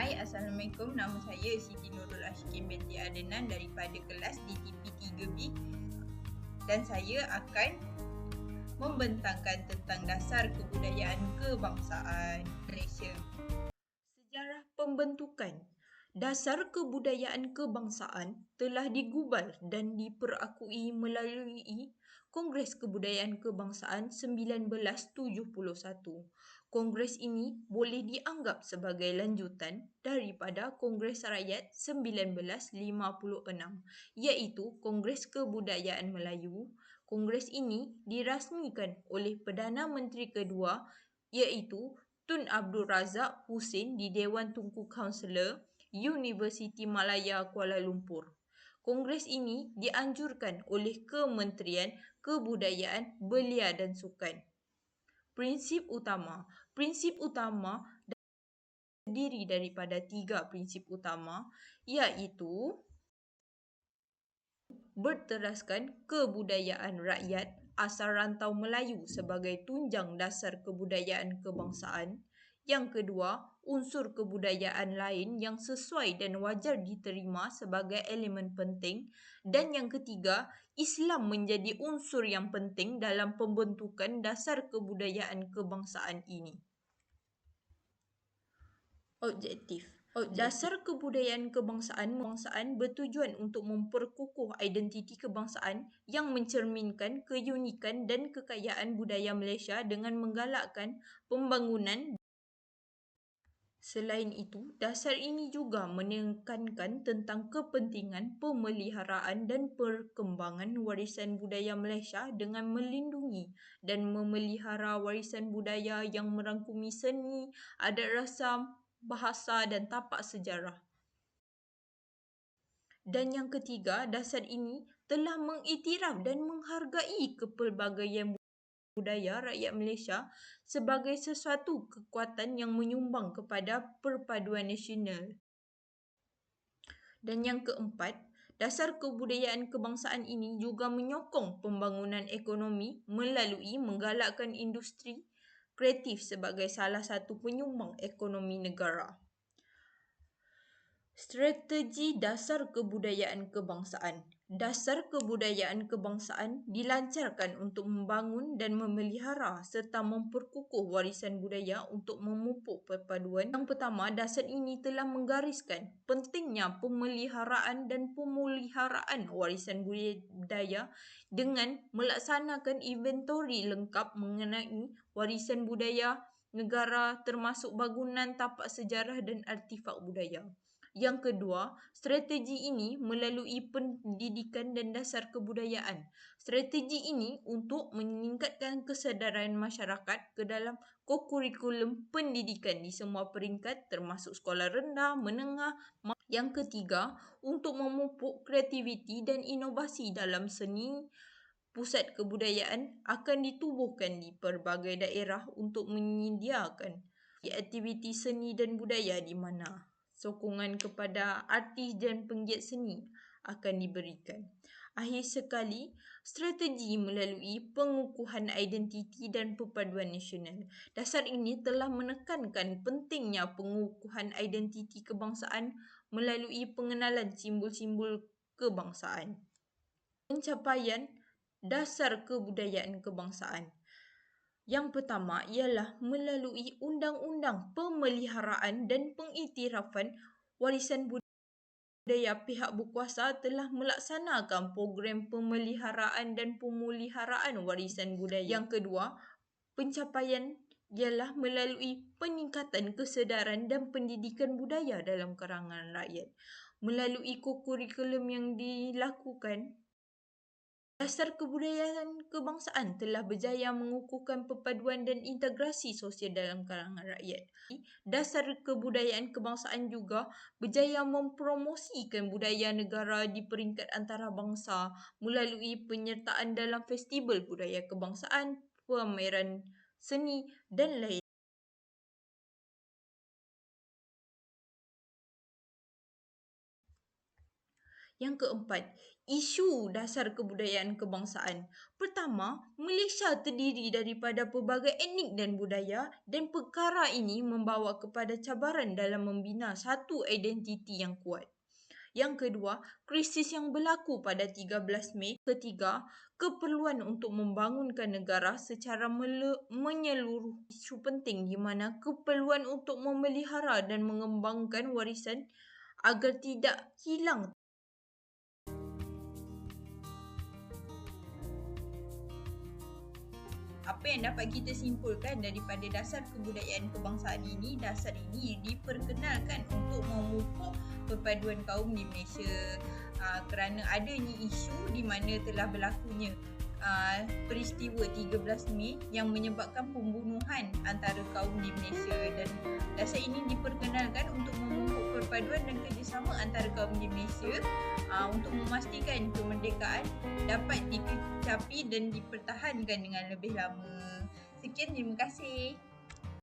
Hai, Assalamualaikum. Nama saya Siti Nurul Ashikin binti Adenan daripada kelas DTP 3B dan saya akan membentangkan tentang dasar kebudayaan kebangsaan Malaysia. Sejarah pembentukan dasar kebudayaan kebangsaan telah digubal dan diperakui melalui Kongres Kebudayaan Kebangsaan 1971. Kongres ini boleh dianggap sebagai lanjutan daripada Kongres Rakyat 1956, iaitu Kongres Kebudayaan Melayu. Kongres ini dirasmikan oleh Perdana Menteri kedua, iaitu Tun Abdul Razak Husin di Dewan Tunku Kaunselor Universiti Malaya Kuala Lumpur. Kongres ini dianjurkan oleh Kementerian Kebudayaan, Belia dan Sukan. Prinsip utama terdiri daripada 3 prinsip utama, iaitu berteraskan kebudayaan rakyat asal rantau Melayu sebagai tunjang dasar kebudayaan kebangsaan. Yang kedua, unsur kebudayaan lain yang sesuai dan wajar diterima sebagai elemen penting. Dan yang ketiga, Islam menjadi unsur yang penting dalam pembentukan dasar kebudayaan kebangsaan ini. Objektif. Dasar kebudayaan kebangsaan bertujuan untuk memperkukuh identiti kebangsaan yang mencerminkan keunikan dan kekayaan budaya Malaysia dengan menggalakkan pembangunan. Selain itu, dasar ini juga menekankan tentang kepentingan pemeliharaan dan perkembangan warisan budaya Malaysia dengan melindungi dan memelihara warisan budaya yang merangkumi seni, adat rasam, bahasa dan tapak sejarah. Dan yang ketiga, dasar ini telah mengiktiraf dan menghargai kepelbagaian budaya rakyat Malaysia sebagai sesuatu kekuatan yang menyumbang kepada perpaduan nasional. Dan yang keempat, dasar kebudayaan kebangsaan ini juga menyokong pembangunan ekonomi melalui menggalakkan industri kreatif sebagai salah satu penyumbang ekonomi negara. Strategi dasar kebudayaan kebangsaan. Dasar kebudayaan kebangsaan dilancarkan untuk membangun dan memelihara serta memperkukuh warisan budaya untuk memupuk perpaduan. Yang pertama, dasar ini telah menggariskan pentingnya pemeliharaan dan pemuliharaan warisan budaya dengan melaksanakan inventori lengkap mengenai warisan budaya negara termasuk bangunan, tapak sejarah dan artifak budaya. Yang kedua, strategi ini melalui pendidikan dan dasar kebudayaan. Strategi ini untuk meningkatkan kesedaran masyarakat ke dalam kurikulum pendidikan di semua peringkat termasuk sekolah rendah, menengah. Yang ketiga, untuk memupuk kreativiti dan inovasi dalam seni. Pusat kebudayaan akan ditubuhkan di pelbagai daerah untuk menyediakan aktiviti seni dan budaya di mana sokongan kepada artis dan penggiat seni akan diberikan. Akhir sekali, strategi melalui pengukuhan identiti dan perpaduan nasional. Dasar ini telah menekankan pentingnya pengukuhan identiti kebangsaan melalui pengenalan simbol-simbol kebangsaan. Pencapaian dasar kebudayaan kebangsaan. Yang pertama ialah melalui undang-undang pemeliharaan dan pengiktirafan warisan budaya, pihak berkuasa telah melaksanakan program pemeliharaan dan pemuliharaan warisan budaya. Yang kedua, pencapaian ialah melalui peningkatan kesedaran dan pendidikan budaya dalam kalangan rakyat. Melalui kurikulum yang dilakukan, dasar kebudayaan kebangsaan telah berjaya mengukuhkan perpaduan dan integrasi sosial dalam kalangan rakyat. Dasar kebudayaan kebangsaan juga berjaya mempromosikan budaya negara di peringkat antarabangsa melalui penyertaan dalam festival budaya kebangsaan, pameran seni dan lain. Yang keempat, isu dasar kebudayaan kebangsaan. Pertama, Malaysia terdiri daripada pelbagai etnik dan budaya dan perkara ini membawa kepada cabaran dalam membina satu identiti yang kuat. Yang kedua, krisis yang berlaku pada 13 Mei. Ketiga, keperluan untuk membangunkan negara secara menyeluruh. Isu penting di mana keperluan untuk memelihara dan mengembangkan warisan agar tidak hilang. Apa yang dapat kita simpulkan daripada dasar kebudayaan kebangsaan ini, dasar ini diperkenalkan untuk memupuk perpaduan kaum di Malaysia kerana adanya isu di mana telah berlakunya peristiwa 13 Mei yang menyebabkan pembunuhan antara kaum di Malaysia, dan dasar ini diperkenalkan untuk memupuk perpaduan dan kerjasama antara kaum di Malaysia untuk memastikan kemerdekaan dapat dicapai dan dipertahankan dengan lebih lama. Sekian, terima kasih.